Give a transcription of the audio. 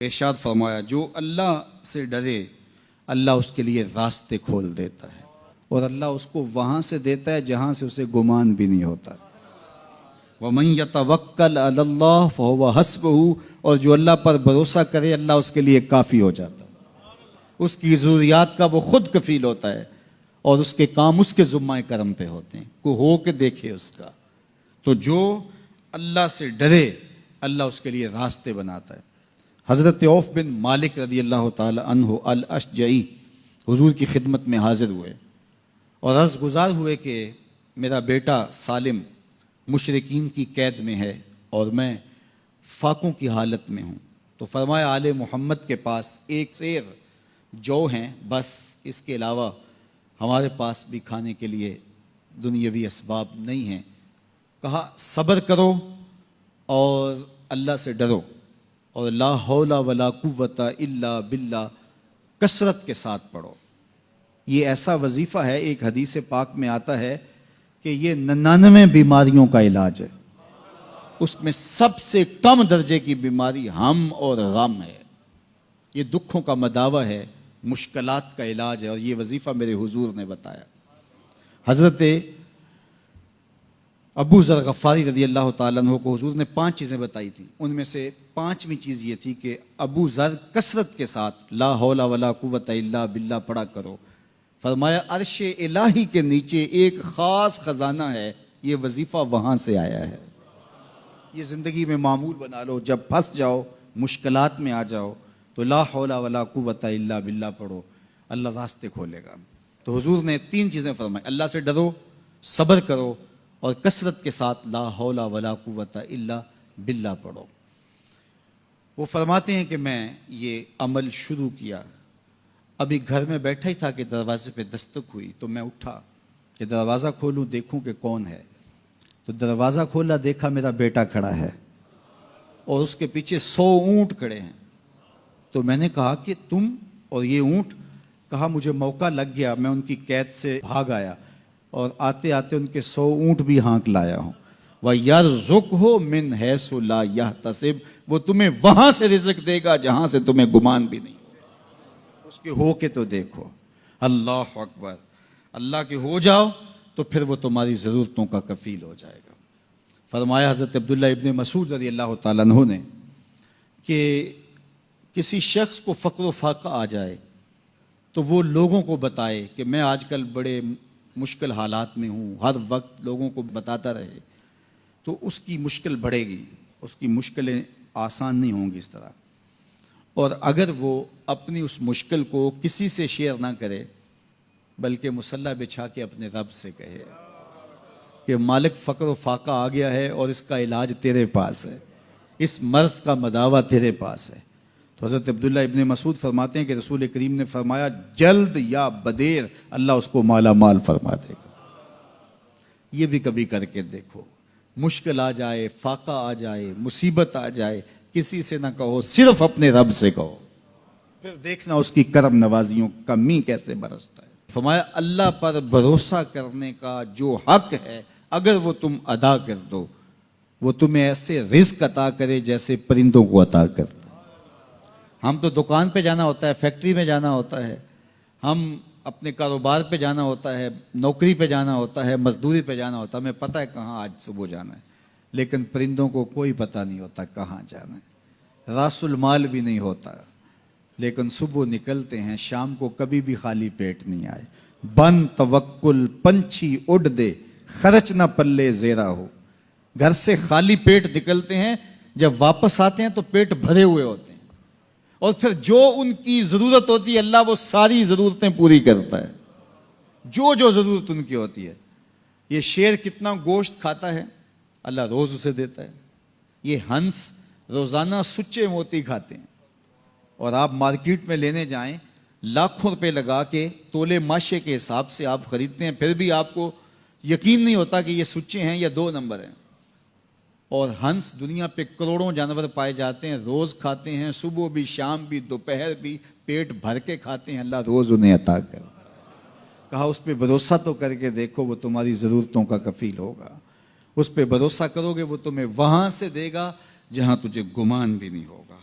ارشاد فرمایا جو اللہ سے ڈرے اللہ اس کے لیے راستے کھول دیتا ہے اور اللہ اس کو وہاں سے دیتا ہے جہاں سے اسے گمان بھی نہیں ہوتا۔ وَمَن يَتَوَكَّلْ عَلَى اللَّهِ فَهُوَ حَسْبُهُ، اور جو اللہ پر بھروسہ کرے اللہ اس کے لیے کافی ہو جاتا ہے، اس کی ضروریات کا وہ خود کفیل ہوتا ہے اور اس کے کام اس کے ذمہ کرم پہ ہوتے ہیں، کوئی ہو کے دیکھے اس کا۔ تو جو اللہ سے ڈرے اللہ اس کے لیے راستے بناتا ہے۔ حضرت عوف بن مالک رضی اللہ تعالی عنہ الاشجعی حضور کی خدمت میں حاضر ہوئے اور عرض گزار ہوئے کہ میرا بیٹا سالم مشرکین کی قید میں ہے اور میں فاقوں کی حالت میں ہوں، تو فرمایا آل محمد کے پاس ایک سیر جو ہیں، بس اس کے علاوہ ہمارے پاس بھی کھانے کے لیے دنیاوی اسباب نہیں ہیں۔ کہا صبر کرو اور اللہ سے ڈرو اور لا حول ولا قوت الا باللہ کثرت کے ساتھ پڑھو۔ یہ ایسا وظیفہ ہے، ایک حدیث پاک میں آتا ہے کہ یہ 99 بیماریوں کا علاج ہے، اس میں سب سے کم درجے کی بیماری ہم اور غم ہے۔ یہ دکھوں کا مداوع ہے، مشکلات کا علاج ہے، اور یہ وظیفہ میرے حضور نے بتایا۔ حضرت ابو ذر غفاری رضی اللہ تعالیٰ عنہ کو حضور نے 5 چیزیں بتائی تھیں، ان میں سے 5ویں چیز یہ تھی کہ ابو ذر کثرت کے ساتھ لا حول ولا قوت الا باللہ پڑھا کرو۔ فرمایا عرش الہی کے نیچے ایک خاص خزانہ ہے، یہ وظیفہ وہاں سے آیا ہے۔ یہ زندگی میں معمول بنا لو، جب پھنس جاؤ مشکلات میں آ جاؤ تو لا حول ولا قوت الا باللہ پڑھو، اللہ راستے کھولے گا۔ تو حضور نے 3 چیزیں فرمائی، اللہ سے ڈرو، صبر کرو اور کثرت کے ساتھ لا حول ولا قوت الا باللہ پڑھو۔ وہ فرماتے ہیں کہ میں یہ عمل شروع کیا، ابھی گھر میں بیٹھا ہی تھا کہ دروازے پہ دستک ہوئی، تو میں اٹھا کہ دروازہ کھولوں دیکھوں کہ کون ہے، تو دروازہ کھولا، دیکھا میرا بیٹا کھڑا ہے اور اس کے پیچھے 100 اونٹ کھڑے ہیں۔ تو میں نے کہا کہ تم اور یہ اونٹ؟ کہا مجھے موقع لگ گیا، میں ان کی قید سے بھاگ آیا اور آتے آتے ان کے 100 اونٹ بھی ہانک لایا ہوں۔ وَيَرْزُقْهُ مِنْ حَيْثُ لَا يَحْتَسِبُ، وہ تمہیں وہاں سے رزق دے گا جہاں سے تمہیں گمان بھی نہیں، اس کے ہو کے تو دیکھو۔ اللہ اکبر، اللہ کے ہو جاؤ تو پھر وہ تمہاری ضرورتوں کا کفیل ہو جائے گا۔ فرمایا حضرت عبداللہ ابن مسعود رضی اللہ تعالیٰ عنہ نے کہ کسی شخص کو فقر و فاقہ آ جائے تو وہ لوگوں کو بتائے کہ میں آج کل بڑے مشکل حالات میں ہوں، ہر وقت لوگوں کو بتاتا رہے تو اس کی مشکل بڑھے گی، اس کی مشکلیں آسان نہیں ہوں گی اس طرح۔ اور اگر وہ اپنی اس مشکل کو کسی سے شیئر نہ کرے بلکہ مصلی بچھا کے اپنے رب سے کہے کہ مالک فقر و فاقہ آ گیا ہے اور اس کا علاج تیرے پاس ہے، اس مرض کا مداوع تیرے پاس ہے۔ تو حضرت عبداللہ ابن مسعود فرماتے ہیں کہ رسول کریم نے فرمایا جلد یا بدیر اللہ اس کو مالا مال فرما دے گا۔ یہ بھی کبھی کر کے دیکھو، مشکل آ جائے، فاقہ آ جائے، مصیبت آ جائے، کسی سے نہ کہو، صرف اپنے رب سے کہو، پھر دیکھنا اس کی کرم نوازیوں کا می کیسے برستا ہے۔ فرمایا اللہ پر بھروسہ کرنے کا جو حق ہے اگر وہ تم ادا کر دو، وہ تمہیں ایسے رزق عطا کرے جیسے پرندوں کو عطا کرتا ہے۔ ہم تو دکان پہ جانا ہوتا ہے، فیکٹری میں جانا ہوتا ہے، ہم اپنے کاروبار پہ جانا ہوتا ہے، نوکری پہ جانا ہوتا ہے، مزدوری پہ جانا ہوتا ہے، ہمیں پتہ ہے کہاں آج صبح جانا ہے، لیکن پرندوں کو کوئی پتہ نہیں ہوتا کہاں جانا ہے، راس المال بھی نہیں ہوتا، لیکن صبح نکلتے ہیں، شام کو کبھی بھی خالی پیٹ نہیں آئے۔ بن توکل پنچھی اڑ دے، خرچ نہ پلے زیرا ہو۔ گھر سے خالی پیٹ نکلتے ہیں، جب واپس آتے ہیں تو پیٹ بھرے ہوئے ہوتے ہیں، اور پھر جو ان کی ضرورت ہوتی ہے اللہ وہ ساری ضرورتیں پوری کرتا ہے، جو ضرورت ان کی ہوتی ہے۔ یہ شیر کتنا گوشت کھاتا ہے اللہ روز اسے دیتا ہے۔ یہ ہنس روزانہ سچے موتی کھاتے ہیں، اور آپ مارکیٹ میں لینے جائیں لاکھوں روپے لگا کے تولے ماشے کے حساب سے آپ خریدتے ہیں، پھر بھی آپ کو یقین نہیں ہوتا کہ یہ سچے ہیں یا 2 نمبر ہیں۔ اور ہنس دنیا پہ کروڑوں جانور پائے جاتے ہیں، روز کھاتے ہیں، صبح بھی، شام بھی، دوپہر بھی، پیٹ بھر کے کھاتے ہیں، اللہ روز انہیں عطا کرتا ہے۔ کہا اس پہ بھروسہ تو کر کے دیکھو، وہ تمہاری ضرورتوں کا کفیل ہوگا، اس پہ بھروسہ کرو گے وہ تمہیں وہاں سے دے گا جہاں تجھے گمان بھی نہیں ہوگا۔